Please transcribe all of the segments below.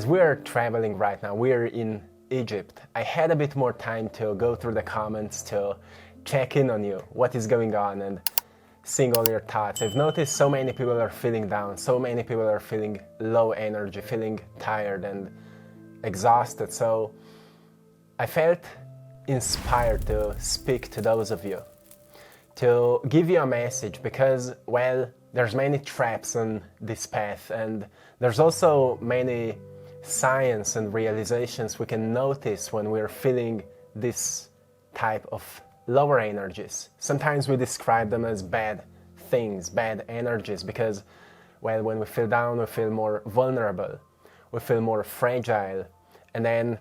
As we are traveling right now, we are in Egypt. I had a bit more time to go through the comments to check in on you, what is going on, and seeing all your thoughts. I've noticed so many people are feeling down, so many people are feeling low energy, feeling tired and exhausted. So I felt inspired to speak to those of you, to give you a message because, well, there's many traps on this path, and there's also many science and realizations we can notice when we're feeling this type of lower energies. Sometimes we describe them as bad things, bad energies, because, well, when we feel down, we feel more vulnerable, we feel more fragile, and then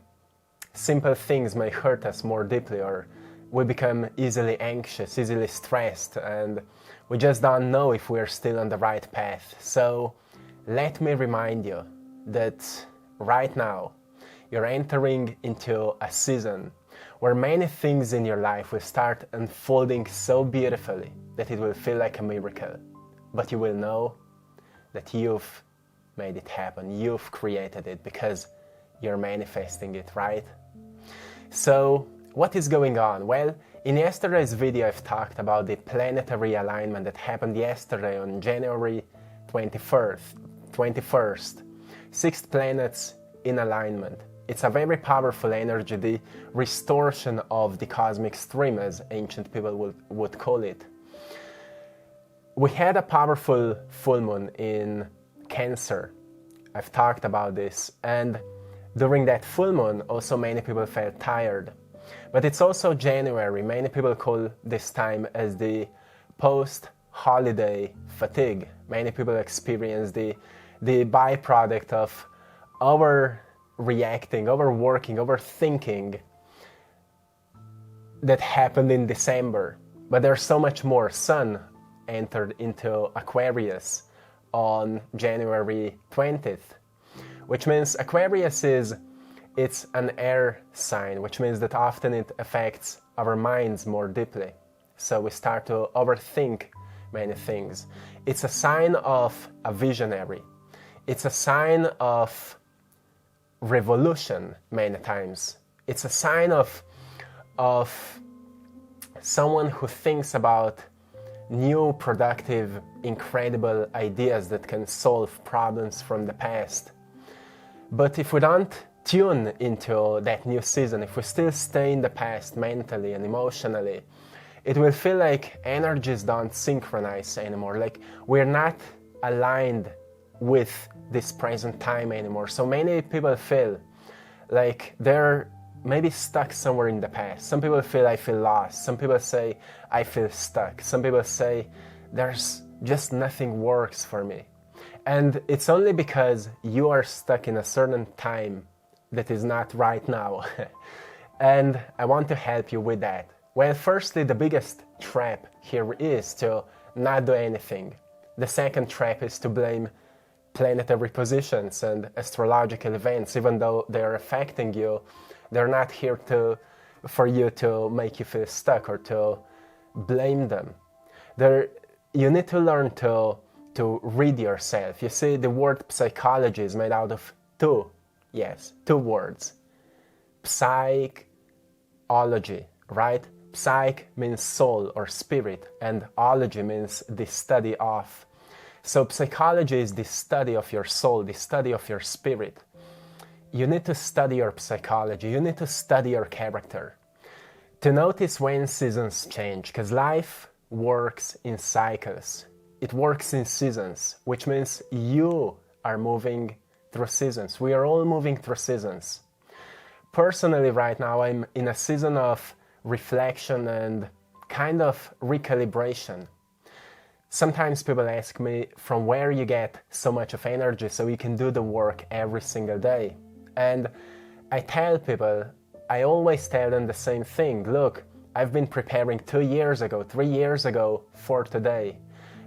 simple things may hurt us more deeply, or we become easily anxious, easily stressed, and we just don't know if we're still on the right path. So let me remind you that right now you're entering into a season where many things in your life will start unfolding so beautifully that it will feel like a miracle. But you will know that you've made it happen, you've created it because you're manifesting it, right? So what is going on? Well, in yesterday's video I've talked about the planetary alignment that happened yesterday on January 21st. 6 planets in alignment. It's a very powerful energy, the restoration of the cosmic stream, as ancient people would call it. We had a powerful full moon in Cancer. I've talked about this, and during that full moon also many people felt tired. But it's also January. Many people call this time as the post-holiday fatigue. Many people experience the byproduct of overreacting, overworking, overthinking that happened in December. But there's so much more. Sun entered into Aquarius on January 20th, which means Aquarius it's an air sign, which means that often it affects our minds more deeply. So we start to overthink many things. It's a sign of a visionary. It's a sign of revolution many times. It's a sign of someone who thinks about new, productive, incredible ideas that can solve problems from the past. But if we don't tune into that new season, if we still stay in the past mentally and emotionally, it will feel like energies don't synchronize anymore, like we're not aligned with this present time anymore. So many people feel like they're maybe stuck somewhere in the past. Some people feel I feel lost. Some people say I feel stuck. Some people say there's just nothing works for me. And it's only because you are stuck in a certain time that is not right now. And I want to help you with that. Well, firstly, the biggest trap here is to not do anything. The second trap is to blame planetary positions and astrological events. Even though they're affecting you, they're not here for you to make you feel stuck or to blame them. You need to learn to read yourself. You see, the word psychology is made out of two words. Psychology, right? Psych means soul or spirit, and ology means the study of. So psychology is the study of your soul, the study of your spirit. You need to study your psychology. You need to study your character to notice when seasons change, because life works in cycles. It works in seasons, which means you are moving through seasons. We are all moving through seasons. Personally, right now, I'm in a season of reflection and kind of recalibration. Sometimes people ask me from where you get so much of energy so you can do the work every single day. And I tell people, I always tell them the same thing. Look, I've been preparing 2 years ago, 3 years ago for today,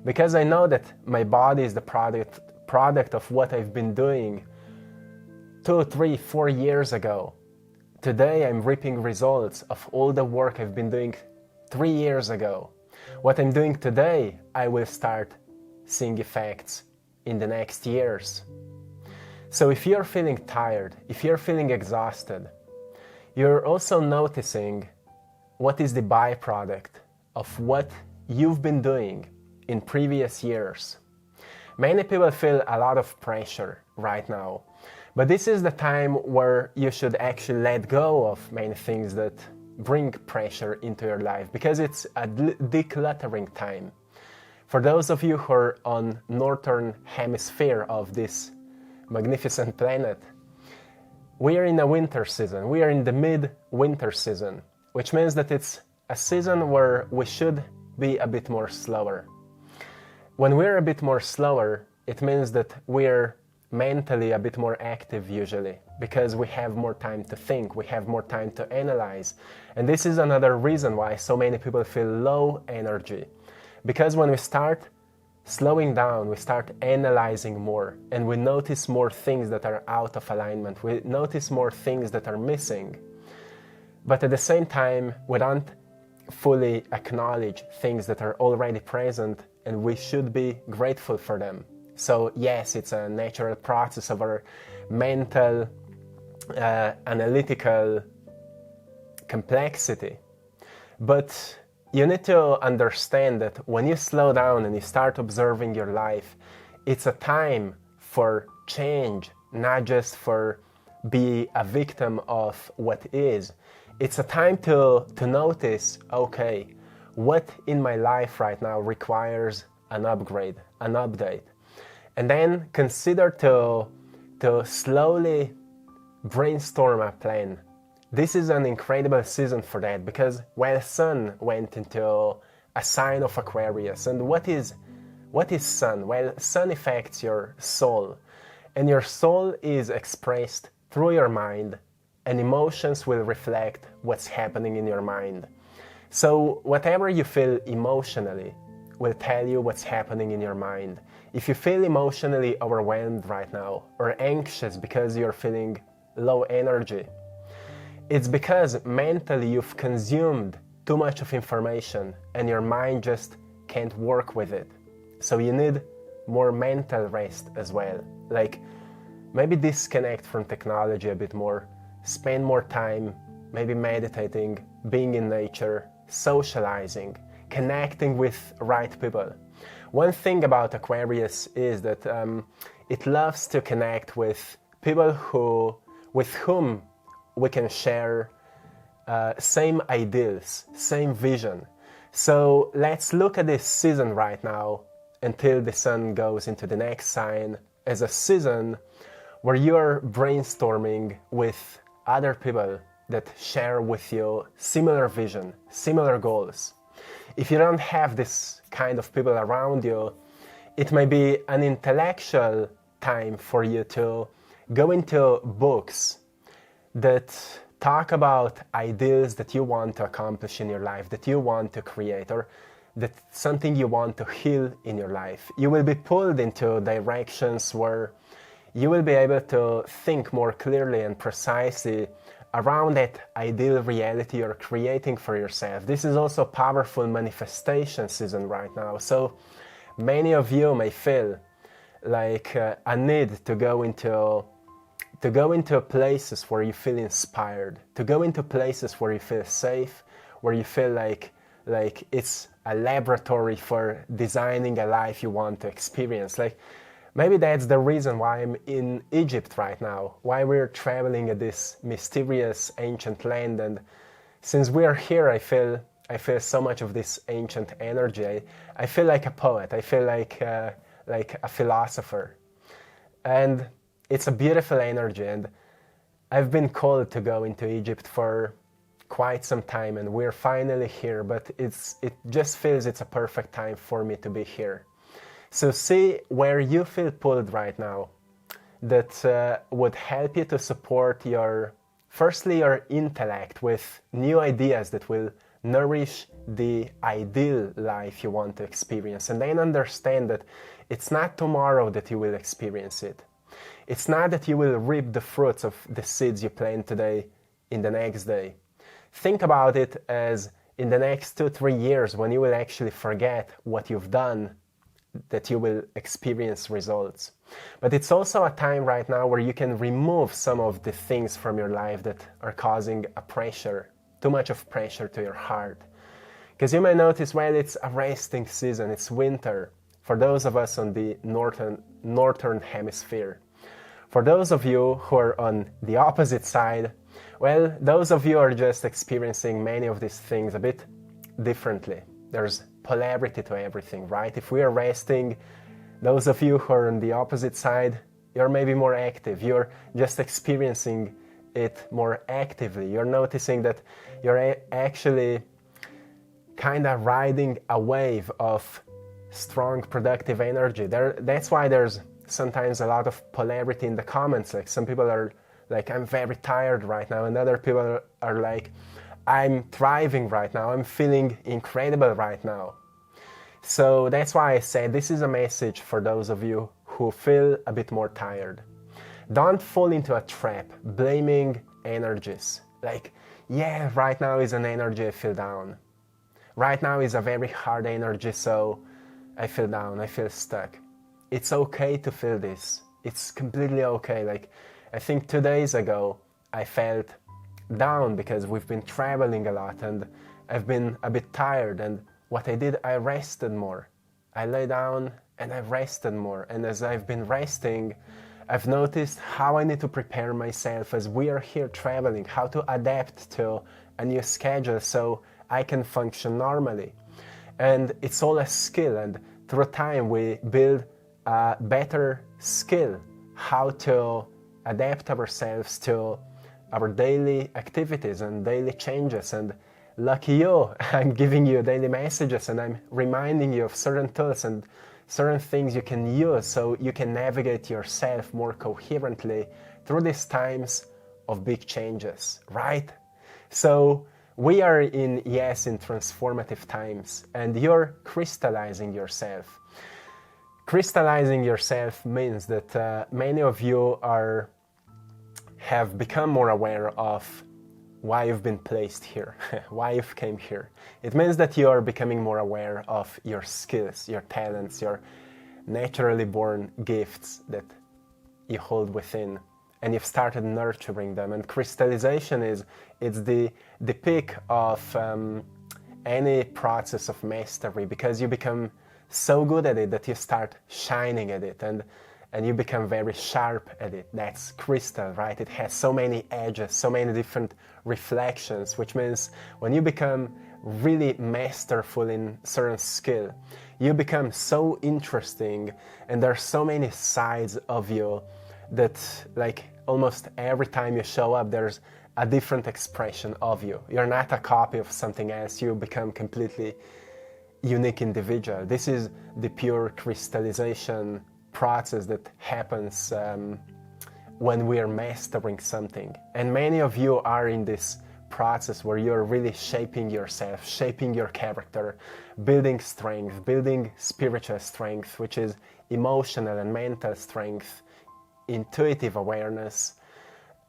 because I know that my body is the product of what I've been doing 2, 3, 4 years ago. Today I'm reaping results of all the work I've been doing 3 years ago. What I'm doing today, I will start seeing effects in the next years. So if you're feeling tired, if you're feeling exhausted, you're also noticing what is the byproduct of what you've been doing in previous years. Many people feel a lot of pressure right now, but this is the time where you should actually let go of many things that bring pressure into your life, because it's a decluttering time. For those of you who are on northern hemisphere of this magnificent planet, we are in a winter season. We are in the mid-winter season, which means that it's a season where we should be a bit more slower. When we're a bit more slower, it means that we're mentally a bit more active usually, because we have more time to think, we have more time to analyze. And this is another reason why so many people feel low energy. Because when we start slowing down, we start analyzing more, and we notice more things that are out of alignment. We notice more things that are missing. But at the same time, we don't fully acknowledge things that are already present, and we should be grateful for them. So yes, it's a natural process of our mental, analytical complexity. But you need to understand that when you slow down and you start observing your life, it's a time for change, not just for be a victim of what is. It's a time to notice, okay, what in my life right now requires an upgrade, an update. And then consider to slowly brainstorm a plan. This is an incredible season for that, because while Sun went into a sign of Aquarius, and what is Sun? Well, Sun affects your soul, and your soul is expressed through your mind, and emotions will reflect what's happening in your mind. So whatever you feel emotionally will tell you what's happening in your mind. If you feel emotionally overwhelmed right now, or anxious because you're feeling low energy, it's because mentally you've consumed too much of information and your mind just can't work with it. So you need more mental rest as well. Like maybe disconnect from technology a bit more, spend more time maybe meditating, being in nature, socializing, connecting with right people. One thing about Aquarius is that it loves to connect with people with whom we can share same ideals, same vision. So let's look at this season right now until the Sun goes into the next sign as a season where you're brainstorming with other people that share with you similar vision, similar goals. If you don't have this kind of people around you, it may be an intellectual time for you to go into books that talk about ideals that you want to accomplish in your life, that you want to create, or that something you want to heal in your life. You will be pulled into directions where you will be able to think more clearly and precisely around that ideal reality you're creating for yourself. This is also a powerful manifestation season right now. So many of you may feel like a need to go into places where you feel inspired, to go into places where you feel safe, where you feel like it's a laboratory for designing a life you want to experience. Like maybe that's the reason why I'm in Egypt right now, why we're traveling at this mysterious ancient land. And since we're here, I feel so much of this ancient energy. I feel like a poet. I feel like a philosopher. And it's a beautiful energy. And I've been called to go into Egypt for quite some time, and we're finally here. But it just feels it's a perfect time for me to be here. So see where you feel pulled right now that would help you to support firstly your intellect with new ideas that will nourish the ideal life you want to experience. And then understand that it's not tomorrow that you will experience it. It's not that you will reap the fruits of the seeds you plant today in the next day. Think about it as in the next 2-3 years when you will actually forget what you've done that you will experience results. But it's also a time right now where you can remove some of the things from your life that are causing a pressure, too much of pressure to your heart. Because you may notice, well, it's a resting season, it's winter, for those of us on the northern hemisphere. For those of you who are on the opposite side, well, those of you are just experiencing many of these things a bit differently. There's polarity to everything, right? If we are resting, those of you who are on the opposite side, you're maybe more active. You're just experiencing it more actively. You're noticing that you're actually kind of riding a wave of strong productive energy. That's why there's sometimes a lot of polarity in the comments. Like some people are like, I'm very tired right now, and other people are like, I'm thriving right now, I'm feeling incredible right now. So that's why I said this is a message for those of you who feel a bit more tired. Don't fall into a trap blaming energies. Like, yeah, right now is an energy I feel down. Right now is a very hard energy, so I feel down, I feel stuck. It's okay to feel this. It's completely okay. Like, I think 2 days ago, I felt down because we've been traveling a lot and I've been a bit tired, and what I did, I rested more. I lay down and I rested more, and as I've been resting, I've noticed how I need to prepare myself as we are here traveling, how to adapt to a new schedule so I can function normally. And it's all a skill, and through time we build a better skill, how to adapt ourselves to our daily activities and daily changes. And lucky you, I'm giving you daily messages and I'm reminding you of certain tools and certain things you can use so you can navigate yourself more coherently through these times of big changes, right? So we are in transformative times, and you're crystallizing yourself. Crystallizing yourself means that many of you have become more aware of why you've been placed here, why you've came here. It means that you are becoming more aware of your skills, your talents, your naturally born gifts that you hold within, and you've started nurturing them. And crystallization it's the peak of any process of mastery, because you become so good at it that you start shining at it, and you become very sharp at it. That's crystal, right? It has so many edges, so many different reflections, which means when you become really masterful in certain skill, you become so interesting, and there are so many sides of you that, like, almost every time you show up, there's a different expression of you. You're not a copy of something else, you become completely unique individual. This is the pure crystallization process that happens when we are mastering something. And many of you are in this process where you're really shaping yourself, shaping your character, building strength, building spiritual strength, which is emotional and mental strength, intuitive awareness.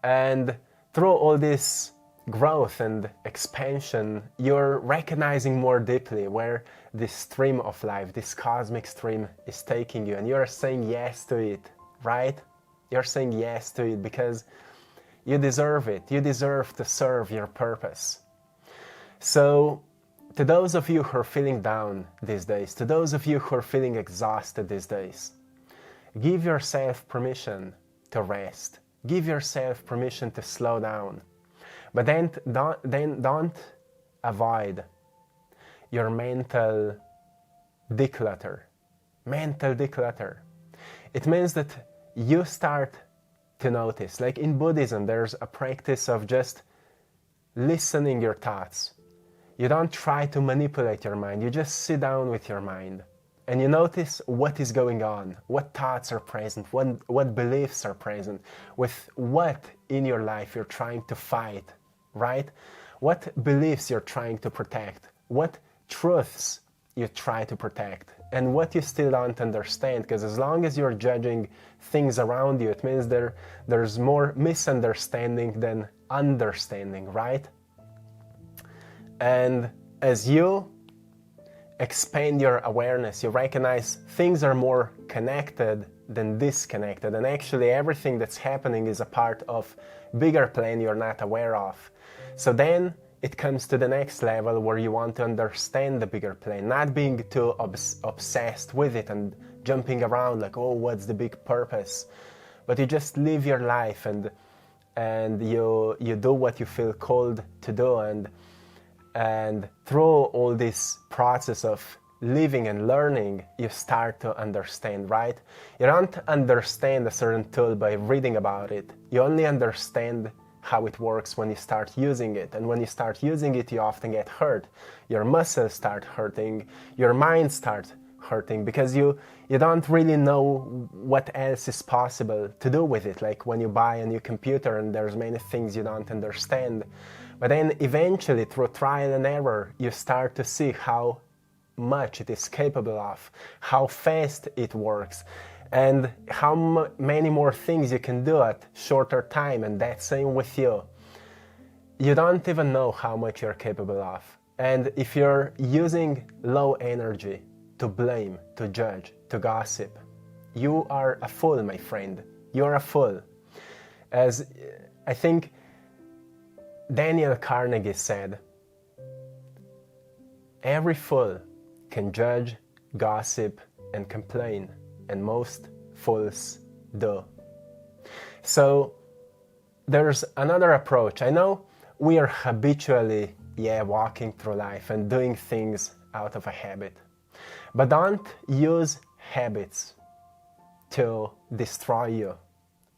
And through all this growth and expansion, you're recognizing more deeply where this stream of life, this cosmic stream, is taking you, and you're saying yes to it, right? You're saying yes to it because you deserve it. You deserve to serve your purpose. So, to those of you who are feeling down these days, to those of you who are feeling exhausted these days, give yourself permission to rest. Give yourself permission to slow down. But then don't avoid your mental declutter. Mental declutter. It means that you start to notice, like in Buddhism, there's a practice of just listening your thoughts. You don't try to manipulate your mind, you just sit down with your mind and you notice what is going on, what thoughts are present, what beliefs are present, with what in your life you're trying to fight, right? What beliefs you're trying to protect, what truths you try to protect, and what you still don't understand, because as long as you're judging things around you, it means there's more misunderstanding than understanding, right? And as you expand your awareness. You recognize things are more connected than disconnected, and actually everything that's happening is a part of bigger plan you're not aware of. So then it comes to the next level where you want to understand the bigger plan, not being too obsessed with it and jumping around like, oh, what's the big purpose? But you just live your life and you do what you feel called to do, and through all this process of living and learning, you start to understand, right? You don't understand a certain tool by reading about it. You only understand how it works when you start using it. And when you start using it, you often get hurt. Your muscles start hurting, your mind starts hurting, because you don't really know what else is possible to do with it. Like when you buy a new computer and there's many things you don't understand. But then eventually, through trial and error, you start to see how much it is capable of, how fast it works, and how many more things you can do at shorter time. And that's same with you. You don't even know how much you're capable of. And if you're using low energy to blame, to judge, to gossip, you are a fool, my friend. You're a fool. As I think Daniel Carnegie said, every fool can judge, gossip, and complain, and most fools do. So there's another approach. I know we are habitually, walking through life and doing things out of a habit. But don't use habits to destroy you.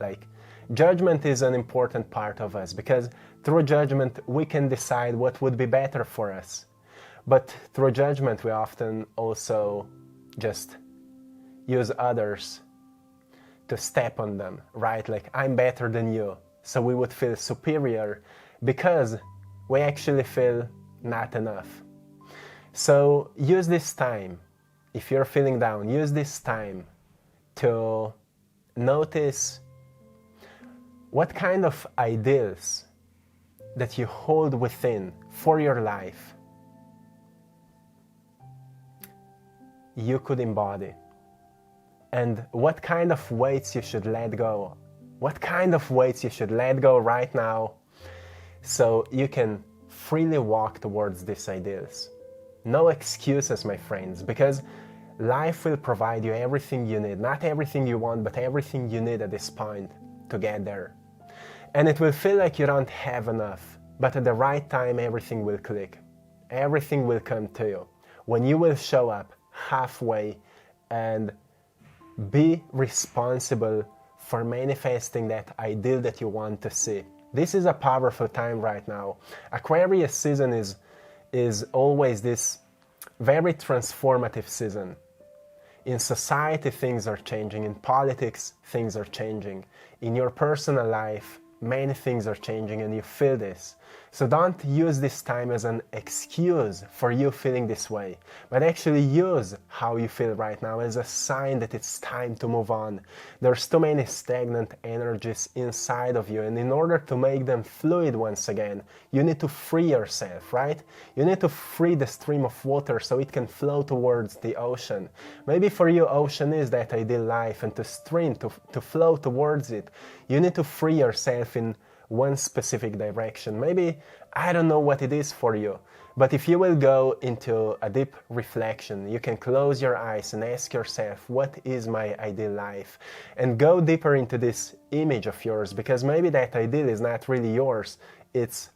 Like, judgment is an important part of us, because through judgment we can decide what would be better for us. But through judgment we often also just use others to step on them, right? Like, I'm better than you. So we would feel superior because we actually feel not enough. So use this time. If you're feeling down, use this time to notice what kind of ideals that you hold within for your life you could embody, and what kind of weights you should let go. What kind of weights you should let go right now so you can freely walk towards these ideals. No excuses, my friends, because life will provide you everything you need. Not everything you want, but everything you need at this point to get there. And it will feel like you don't have enough, but at the right time everything will click. Everything will come to you when you will show up halfway and be responsible for manifesting that ideal that you want to see. This is a powerful time right now. Aquarius season is always this very transformative season. In society, things are changing. In politics, things are changing. In your personal life, many things are changing, and you feel this. So don't use this time as an excuse for you feeling this way, but actually use how you feel right now as a sign that it's time to move on. There's too many stagnant energies inside of you, and in order to make them fluid once again, you need to free yourself, right? You need to free the stream of water so it can flow towards the ocean. Maybe for you, ocean is that ideal life, and to stream, to flow towards it, you need to free yourself in one specific direction. Maybe, I don't know what it is for you, but if you will go into a deep reflection, you can close your eyes and ask yourself, what is my ideal life? And go deeper into this image of yours, because maybe that ideal is not really yours, it's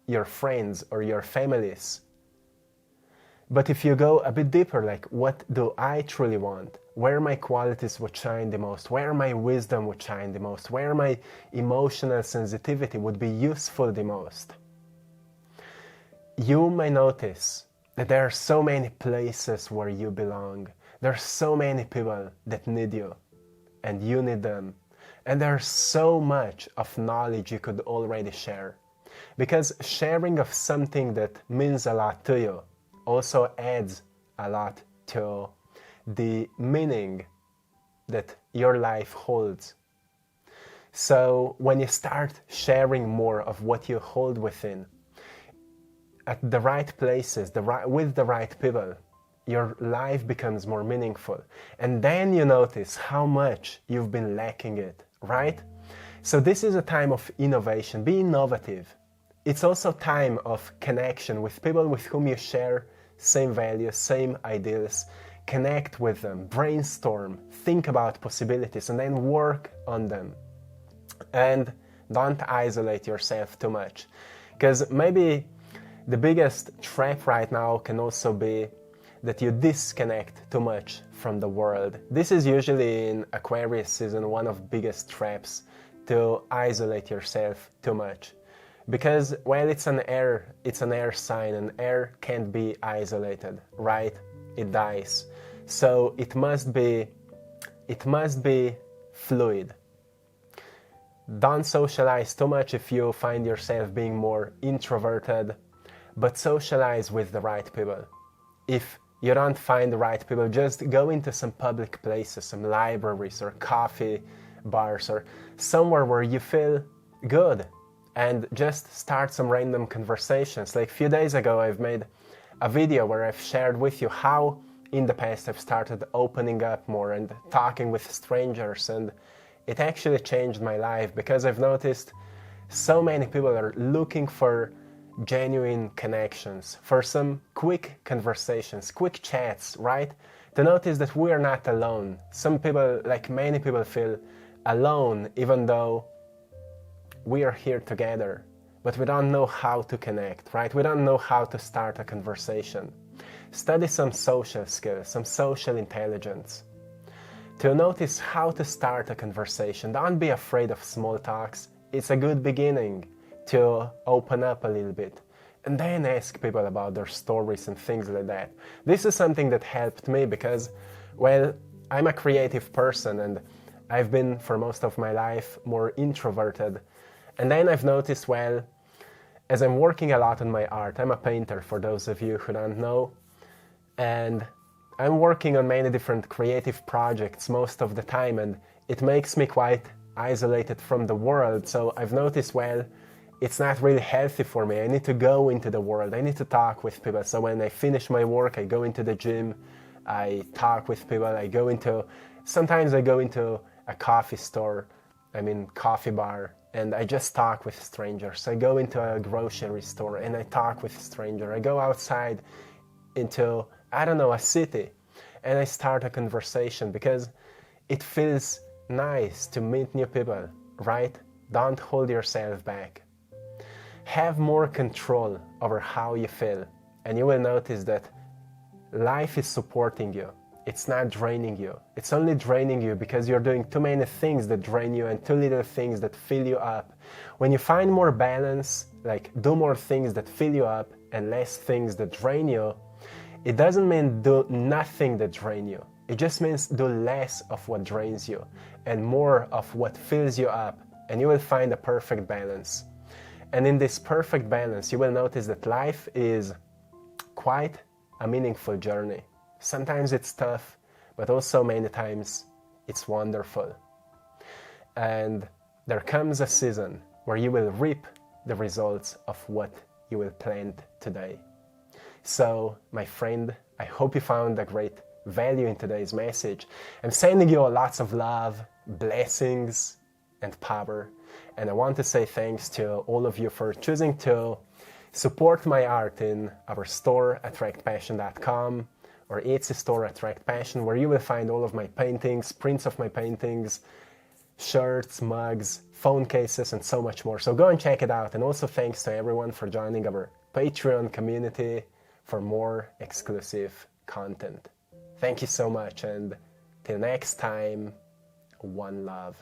your friends or your families. But if you go a bit deeper, like, what do I truly want? Where my qualities would shine the most? Where my wisdom would shine the most? Where my emotional sensitivity would be useful the most? You may notice that there are so many places where you belong. There are so many people that need you, and you need them. And there's so much of knowledge you could already share. Because sharing of something that means a lot to you also adds a lot to the meaning that your life holds. So when you start sharing more of what you hold within, at the right places, with the right people, your life becomes more meaningful. And then you notice how much you've been lacking it, right? So this is a time of innovation. Be innovative. It's also time of connection with people with whom you share same values, same ideals. Connect with them, brainstorm, think about possibilities, and then work on them. And don't isolate yourself too much. Because maybe the biggest trap right now can also be that you disconnect too much from the world. This is usually in Aquarius season one of the biggest traps, to isolate yourself too much. Because, well, it's an air sign, and air can't be isolated, right? It dies. So it must be fluid. Don't socialize too much if you find yourself being more introverted, but socialize with the right people. If you don't find the right people, just go into some public places, some libraries or coffee bars or somewhere where you feel good, and just start some random conversations. Like a few days ago, I've made a video where I've shared with you how in the past I've started opening up more and talking with strangers, and it actually changed my life because I've noticed so many people are looking for genuine connections, for some quick conversations, quick chats, right? To notice that we are not alone. Some people, like many people, feel alone even though we are here together, but we don't know how to connect, right? We don't know how to start a conversation. Study some social skills, some social intelligence, to notice how to start a conversation. Don't be afraid of small talks. It's a good beginning to open up a little bit, and then ask people about their stories and things like that. This is something that helped me because, well, I'm a creative person and I've been for most of my life more introverted. And then I've noticed, well, as I'm working a lot on my art, I'm a painter for those of you who don't know, and I'm working on many different creative projects most of the time, and it makes me quite isolated from the world. So I've noticed, well, it's not really healthy for me. I need to go into the world. I need to talk with people. So when I finish my work, I go into the gym, I talk with people, sometimes I go into a coffee bar, and I just talk with strangers. I go into a grocery store and I talk with strangers. I go outside into, a city, and I start a conversation because it feels nice to meet new people, right? Don't hold yourself back. Have more control over how you feel, and you will notice that life is supporting you. It's not draining you. It's only draining you because you're doing too many things that drain you and too little things that fill you up. When you find more balance, like do more things that fill you up and less things that drain you, it doesn't mean do nothing that drain you. It just means do less of what drains you and more of what fills you up, and you will find a perfect balance. And in this perfect balance, you will notice that life is quite a meaningful journey. Sometimes it's tough, but also many times it's wonderful. And there comes a season where you will reap the results of what you will plant today. So, my friend, I hope you found a great value in today's message. I'm sending you lots of love, blessings, and power. And I want to say thanks to all of you for choosing to support my art in our store, AttractPassion.com, or Etsy store, AttractPassion, where you will find all of my paintings, prints of my paintings, shirts, mugs, phone cases, and so much more. So go and check it out. And also thanks to everyone for joining our Patreon community for more exclusive content. Thank you so much, and till next time, one love.